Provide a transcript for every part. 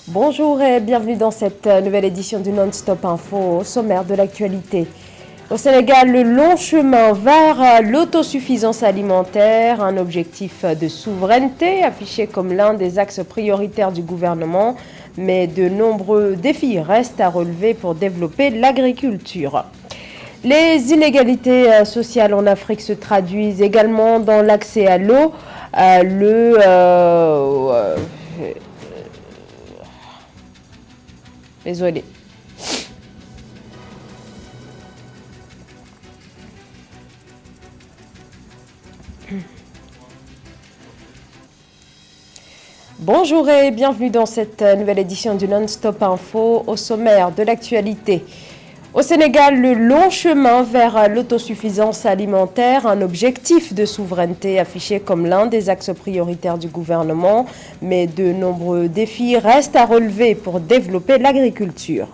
Bonjour et bienvenue dans cette nouvelle édition du Non-Stop Info au sommaire de l'actualité. Au Sénégal, le long chemin vers l'autosuffisance alimentaire, un objectif de souveraineté affiché comme l'un des axes prioritaires du gouvernement, mais de nombreux défis restent à relever pour développer l'agriculture. Les inégalités sociales en Afrique se traduisent également dans l'accès à l'eau. Désolé. Bonjour et bienvenue dans cette nouvelle édition du Non-Stop Info au sommaire de l'actualité. Au Sénégal, le long chemin vers l'autosuffisance alimentaire, un objectif de souveraineté affiché comme l'un des axes prioritaires du gouvernement, mais de nombreux défis restent à relever pour développer l'agriculture.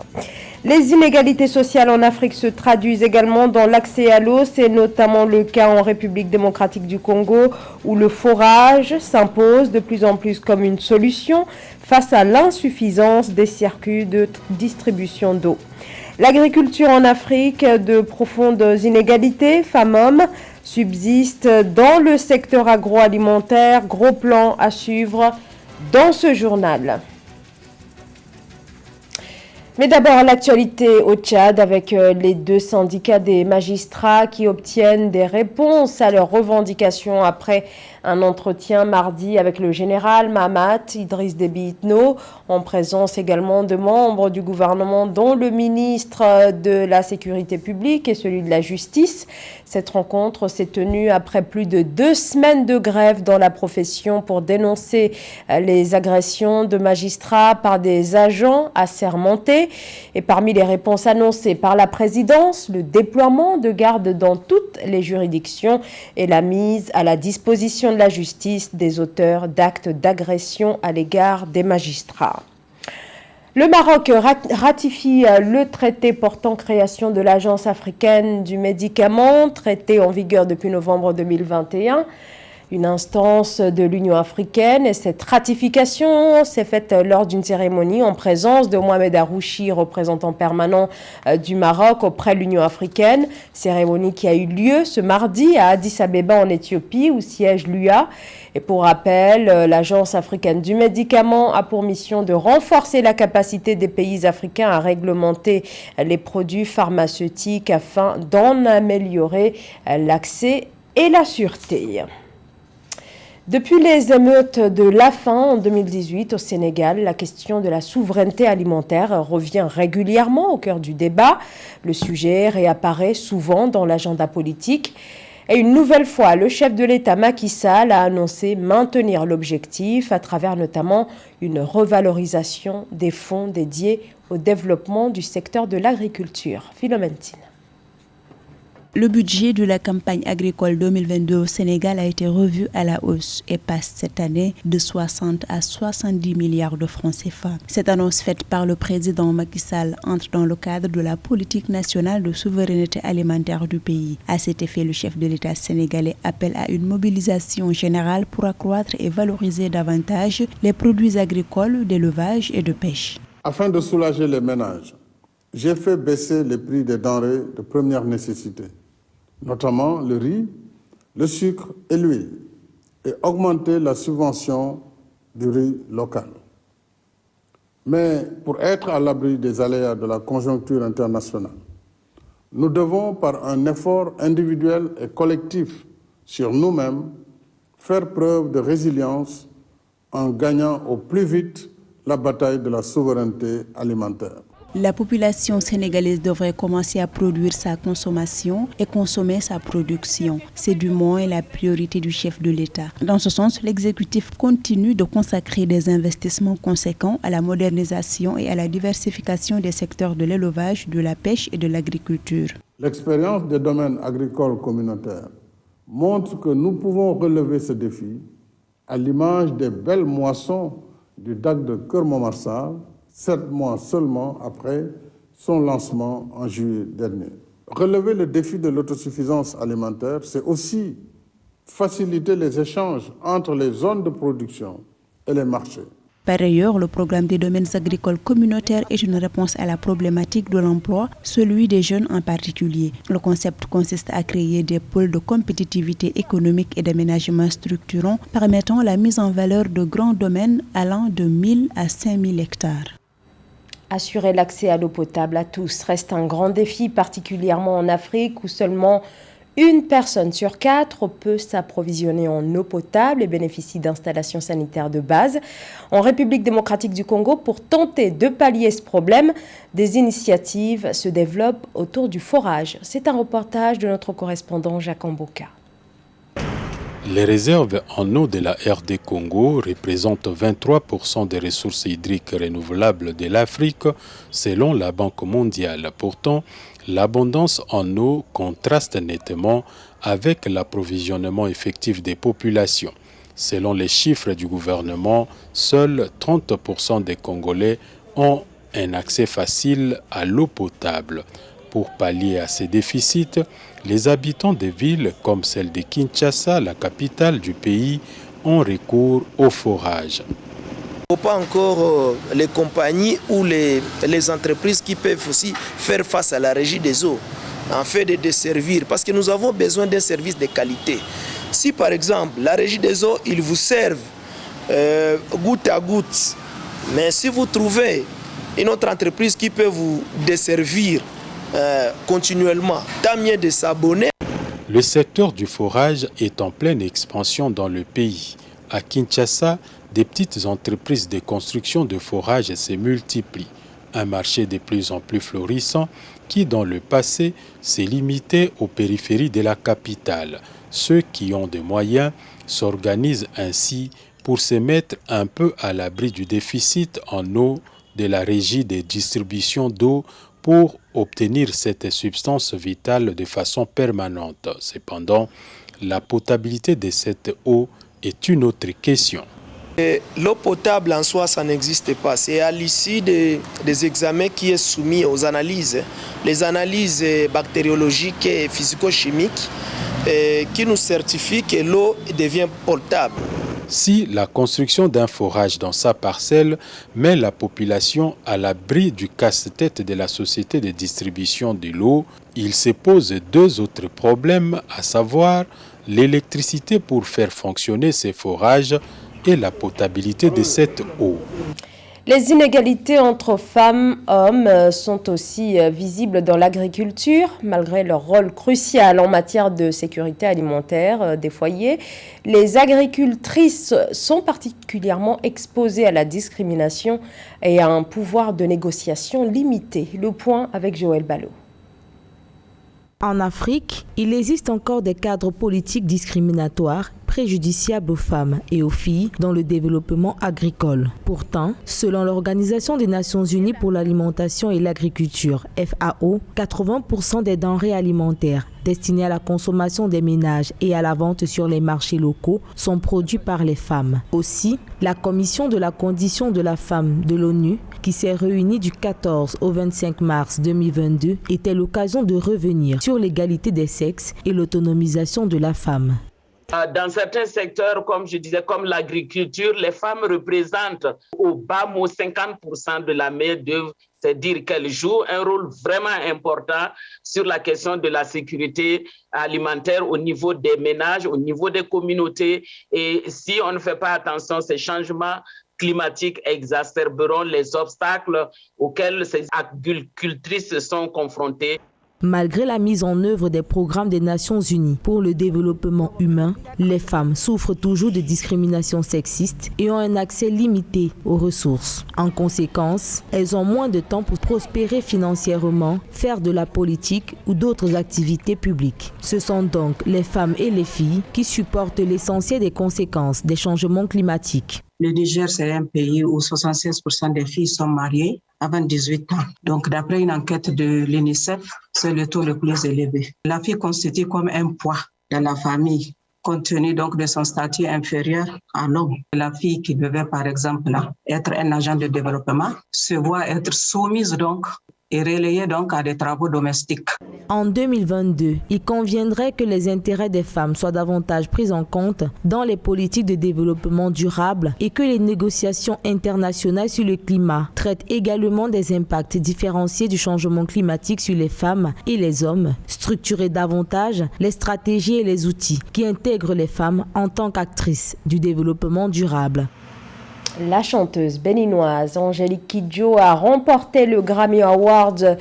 Les inégalités sociales en Afrique se traduisent également dans l'accès à l'eau. C'est notamment le cas en République démocratique du Congo où le forage s'impose de plus en plus comme une solution face à l'insuffisance des circuits de distribution d'eau. L'agriculture en Afrique, de profondes inégalités femmes-hommes subsistent dans le secteur agroalimentaire. Gros plan à suivre dans ce journal. Mais d'abord, l'actualité au Tchad avec les deux syndicats des magistrats qui obtiennent des réponses à leurs revendications après un entretien mardi avec le général Mahamat Idriss Déby Itno, en présence également de membres du gouvernement, dont le ministre de la Sécurité publique et celui de la Justice. Cette rencontre s'est tenue après plus de 2 semaines de grève dans la profession pour dénoncer les agressions de magistrats par des agents assermentés. Et parmi les réponses annoncées par la présidence, le déploiement de gardes dans toutes les juridictions et la mise à la disposition de la justice des auteurs d'actes d'agression à l'égard des magistrats. Le Maroc ratifie le traité portant création de l'Agence africaine du médicament, traité en vigueur depuis novembre 2021. Une instance de l'Union africaine, et cette ratification s'est faite lors d'une cérémonie en présence de Mohamed Arouchi, représentant permanent du Maroc auprès de l'Union africaine. Cérémonie qui a eu lieu ce mardi à Addis Abeba en Éthiopie où siège l'UA. Et pour rappel, l'Agence africaine du médicament a pour mission de renforcer la capacité des pays africains à réglementer les produits pharmaceutiques afin d'en améliorer l'accès et la sûreté. Depuis les émeutes de la faim en 2018 au Sénégal, la question de la souveraineté alimentaire revient régulièrement au cœur du débat. Le sujet réapparaît souvent dans l'agenda politique. Et une nouvelle fois, le chef de l'État Macky Sall a annoncé maintenir l'objectif à travers notamment une revalorisation des fonds dédiés au développement du secteur de l'agriculture. Philomène Tine. Le budget de la campagne agricole 2022 au Sénégal a été revu à la hausse et passe cette année de 60 à 70 milliards de francs CFA. Cette annonce faite par le président Macky Sall entre dans le cadre de la politique nationale de souveraineté alimentaire du pays. À cet effet, le chef de l'État sénégalais appelle à une mobilisation générale pour accroître et valoriser davantage les produits agricoles, d'élevage et de pêche. Afin de soulager les ménages, j'ai fait baisser les prix des denrées de première nécessité, notamment le riz, le sucre et l'huile, et augmenter la subvention du riz local. Mais pour être à l'abri des aléas de la conjoncture internationale, nous devons, par un effort individuel et collectif sur nous-mêmes, faire preuve de résilience en gagnant au plus vite la bataille de la souveraineté alimentaire. La population sénégalaise devrait commencer à produire sa consommation et consommer sa production. C'est du moins la priorité du chef de l'État. Dans ce sens, l'exécutif continue de consacrer des investissements conséquents à la modernisation et à la diversification des secteurs de l'élevage, de la pêche et de l'agriculture. L'expérience des domaines agricoles communautaires montre que nous pouvons relever ce défi à l'image des belles moissons du DAC de Keur Momar Sarr, 7 mois seulement après son lancement en juillet dernier. Relever le défi de l'autosuffisance alimentaire, c'est aussi faciliter les échanges entre les zones de production et les marchés. Par ailleurs, le programme des domaines agricoles communautaires est une réponse à la problématique de l'emploi, celui des jeunes en particulier. Le concept consiste à créer des pôles de compétitivité économique et d'aménagement structurant permettant la mise en valeur de grands domaines allant de 1000 à 5000 hectares. Assurer l'accès à l'eau potable à tous reste un grand défi, particulièrement en Afrique où seulement une personne sur 4 peut s'approvisionner en eau potable et bénéficie d'installations sanitaires de base. En République démocratique du Congo, pour tenter de pallier ce problème, des initiatives se développent autour du forage. C'est un reportage de notre correspondant Jacques Mboka. Les réserves en eau de la RD Congo représentent 23% des ressources hydriques renouvelables de l'Afrique, selon la Banque mondiale. Pourtant, l'abondance en eau contraste nettement avec l'approvisionnement effectif des populations. Selon les chiffres du gouvernement, seuls 30% des Congolais ont un accès facile à l'eau potable. Pour pallier à ces déficits, les habitants des villes comme celle de Kinshasa, la capitale du pays, ont recours au forage. Il ne faut pas encore les compagnies ou les entreprises qui peuvent aussi faire face à la régie des eaux, en fait de desservir, parce que nous avons besoin d'un service de qualité. Si par exemple la régie des eaux, ils vous servent goutte à goutte, mais si vous trouvez une autre entreprise qui peut vous desservir continuellement, tant mieux de s'abonner. Le secteur du forage est en pleine expansion dans le pays. À Kinshasa, des petites entreprises de construction de forage se multiplient. Un marché de plus en plus florissant qui, dans le passé, s'est limité aux périphéries de la capitale. Ceux qui ont des moyens s'organisent ainsi pour se mettre un peu à l'abri du déficit en eau de la régie des distributions d'eau pour obtenir cette substance vitale de façon permanente. Cependant, la potabilité de cette eau est une autre question. L'eau potable en soi, ça n'existe pas. C'est à l'issue des examens qui est soumis aux analyses, les analyses bactériologiques et physico-chimiques qui nous certifient que l'eau devient potable. Si la construction d'un forage dans sa parcelle met la population à l'abri du casse-tête de la société de distribution de l'eau, il se pose deux autres problèmes, à savoir l'électricité pour faire fonctionner ces forages et la potabilité de cette eau. Les inégalités entre femmes et hommes sont aussi visibles dans l'agriculture. Malgré leur rôle crucial en matière de sécurité alimentaire des foyers, les agricultrices sont particulièrement exposées à la discrimination et à un pouvoir de négociation limité. Le point avec Joël Ballot. En Afrique, il existe encore des cadres politiques discriminatoires préjudiciables aux femmes et aux filles dans le développement agricole. Pourtant, selon l'Organisation des Nations Unies pour l'alimentation et l'agriculture, FAO, 80% des denrées alimentaires destinées à la consommation des ménages et à la vente sur les marchés locaux sont produits par les femmes. Aussi, la Commission de la condition de la femme de l'ONU, qui s'est réunie du 14 au 25 mars 2022, était l'occasion de revenir sur l'égalité des sexes et l'autonomisation de la femme. Dans certains secteurs, comme je disais, comme l'agriculture, les femmes représentent au bas mot 50% de la main-d'œuvre, c'est-à-dire qu'elles jouent un rôle vraiment important sur la question de la sécurité alimentaire au niveau des ménages, au niveau des communautés. Et si on ne fait pas attention, ces changements climatiques exacerberont les obstacles auxquels ces agricultrices sont confrontées. Malgré la mise en œuvre des programmes des Nations Unies pour le développement humain, les femmes souffrent toujours de discrimination sexiste et ont un accès limité aux ressources. En conséquence, elles ont moins de temps pour prospérer financièrement, faire de la politique ou d'autres activités publiques. Ce sont donc les femmes et les filles qui supportent l'essentiel des conséquences des changements climatiques. Le Niger, c'est un pays où 76% des filles sont mariées avant 18 ans. Donc, d'après une enquête de l'UNICEF, c'est le taux le plus élevé. La fille constitue comme un poids dans la famille, compte tenu donc de son statut inférieur à l'homme. La fille qui devait, par exemple, être un agent de développement se voit être soumise donc et relayés donc à des travaux domestiques. En 2022, il conviendrait que les intérêts des femmes soient davantage pris en compte dans les politiques de développement durable et que les négociations internationales sur le climat traitent également des impacts différenciés du changement climatique sur les femmes et les hommes, structurer davantage les stratégies et les outils qui intègrent les femmes en tant qu'actrices du développement durable. La chanteuse béninoise Angélique Kidjo a remporté le Grammy Award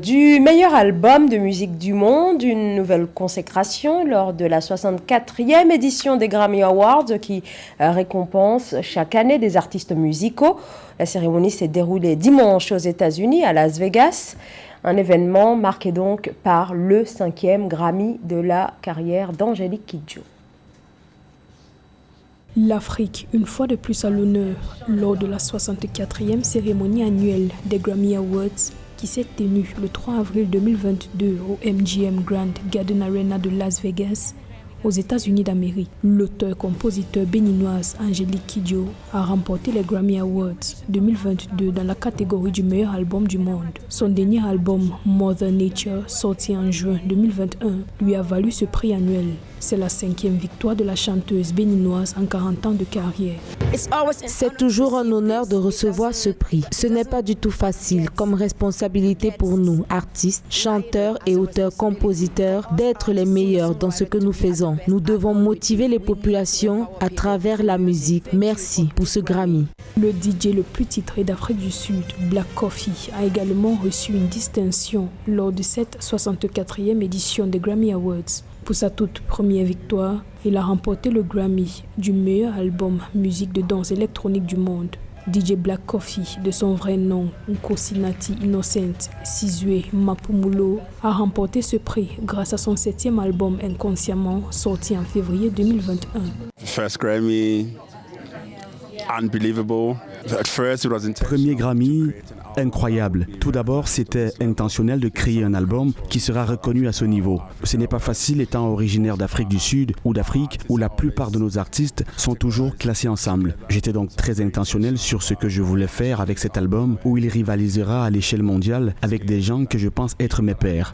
du meilleur album de musique du monde, une nouvelle consécration lors de la 64e édition des Grammy Awards qui récompense chaque année des artistes musicaux. La cérémonie s'est déroulée dimanche aux États-Unis, à Las Vegas. Un événement marqué donc par le 5e Grammy de la carrière d'Angélique Kidjo. L'Afrique, une fois de plus à l'honneur, lors de la 64e cérémonie annuelle des Grammy Awards qui s'est tenue le 3 avril 2022 au MGM Grand Garden Arena de Las Vegas, aux États-Unis d'Amérique. L'auteur-compositeur béninoise Angélique Kidjo a remporté les Grammy Awards 2022 dans la catégorie du meilleur album du monde. Son dernier album, Mother Nature, sorti en juin 2021, lui a valu ce prix annuel. C'est la 5e victoire de la chanteuse béninoise en 40 ans de carrière. C'est toujours un honneur de recevoir ce prix. Ce n'est pas du tout facile comme responsabilité pour nous, artistes, chanteurs et auteurs-compositeurs, d'être les meilleurs dans ce que nous faisons. Nous devons motiver les populations à travers la musique. Merci pour ce Grammy. Le DJ le plus titré d'Afrique du Sud, Black Coffee, a également reçu une distinction lors de cette 64e édition des Grammy Awards. Pour sa toute première victoire, il a remporté le Grammy du meilleur album musique de danse électronique du monde. DJ Black Coffee, de son vrai nom, Nkosinati Innocent Sizwe Mapumulo, a remporté ce prix grâce à son 7e album Inconsciemment, sorti en février 2021. First Grammy, unbelievable. At first it was Premier Grammy, incroyable. Tout d'abord, c'était intentionnel de créer un album qui sera reconnu à ce niveau. Ce n'est pas facile étant originaire d'Afrique du Sud ou d'Afrique où la plupart de nos artistes sont toujours classés ensemble. J'étais donc très intentionnel sur ce que je voulais faire avec cet album où il rivalisera à l'échelle mondiale avec des gens que je pense être mes pairs.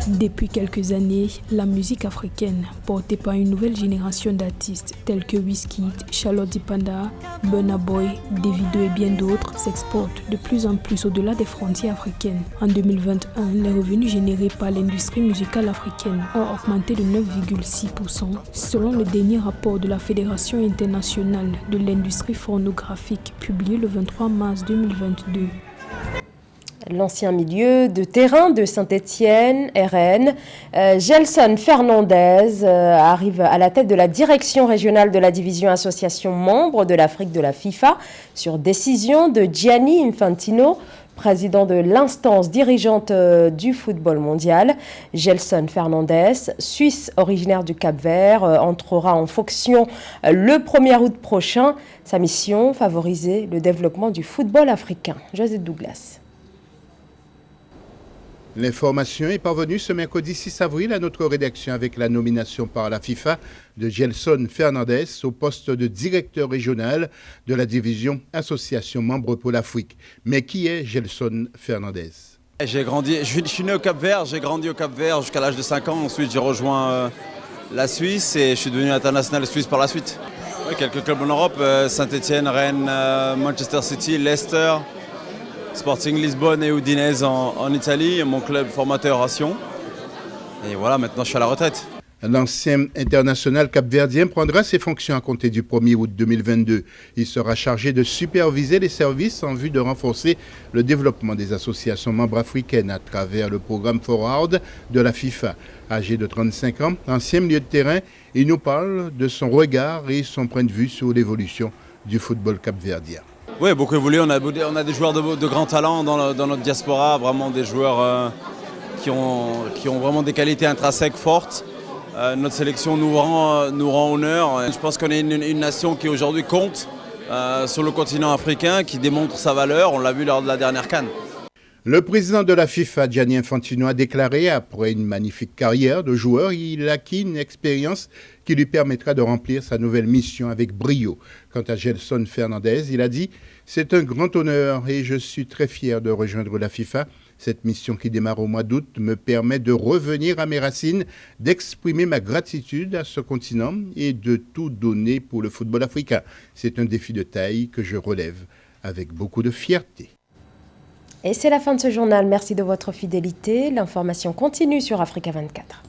Depuis quelques années, la musique africaine, portée par une nouvelle génération d'artistes tels que Wizkid, Charlotte Dipanda, Burna Boy, Davido et bien d'autres, s'exporte de plus en plus au-delà des frontières africaines. En 2021, les revenus générés par l'industrie musicale africaine ont augmenté de 9,6% selon le dernier rapport de la Fédération internationale de l'industrie phonographique publié le 23 mars 2022. L'ancien milieu de terrain de Saint-Étienne, RN, Gelson Fernandez arrive à la tête de la direction régionale de la division association membre de l'Afrique de la FIFA sur décision de Gianni Infantino, président de l'instance dirigeante du football mondial. Gelson Fernandez, Suisse originaire du Cap-Vert, entrera en fonction le 1er août prochain. Sa mission, favoriser le développement du football africain. José Douglas. L'information est parvenue ce mercredi 6 avril à notre rédaction avec la nomination par la FIFA de Gelson Fernandez au poste de directeur régional de la division Association membre pour l'Afrique. Mais qui est Gelson Fernandez ? J'ai grandi, je suis né au Cap-Vert, j'ai grandi au Cap-Vert jusqu'à l'âge de 5 ans. Ensuite, j'ai rejoint la Suisse et je suis devenu international suisse par la suite. Oui, quelques clubs en Europe, Saint-Étienne, Rennes, Manchester City, Leicester, Sporting Lisbonne et Udinese en Italie, mon club formateur à Sion. Et voilà, maintenant je suis à la retraite. L'ancien international capverdien prendra ses fonctions à compter du 1er août 2022. Il sera chargé de superviser les services en vue de renforcer le développement des associations membres africaines à travers le programme Forward de la FIFA. Âgé de 35 ans, ancien milieu de terrain, il nous parle de son regard et son point de vue sur l'évolution du football capverdien. Oui, beaucoup évolué. On a des joueurs de grand talent dans notre diaspora, vraiment des joueurs qui ont vraiment des qualités intrinsèques fortes. Notre sélection nous rend honneur. Je pense qu'on est une nation qui aujourd'hui compte sur le continent africain, qui démontre sa valeur. On l'a vu lors de la dernière CAN. Le président de la FIFA, Gianni Infantino, a déclaré après une magnifique carrière de joueur, il a acquis une expérience qui lui permettra de remplir sa nouvelle mission avec brio. Quant à Gelson Fernandez, il a dit « C'est un grand honneur et je suis très fier de rejoindre la FIFA. Cette mission qui démarre au mois d'août me permet de revenir à mes racines, d'exprimer ma gratitude à ce continent et de tout donner pour le football africain. C'est un défi de taille que je relève avec beaucoup de fierté. » Et c'est la fin de ce journal. Merci de votre fidélité. L'information continue sur Africa 24.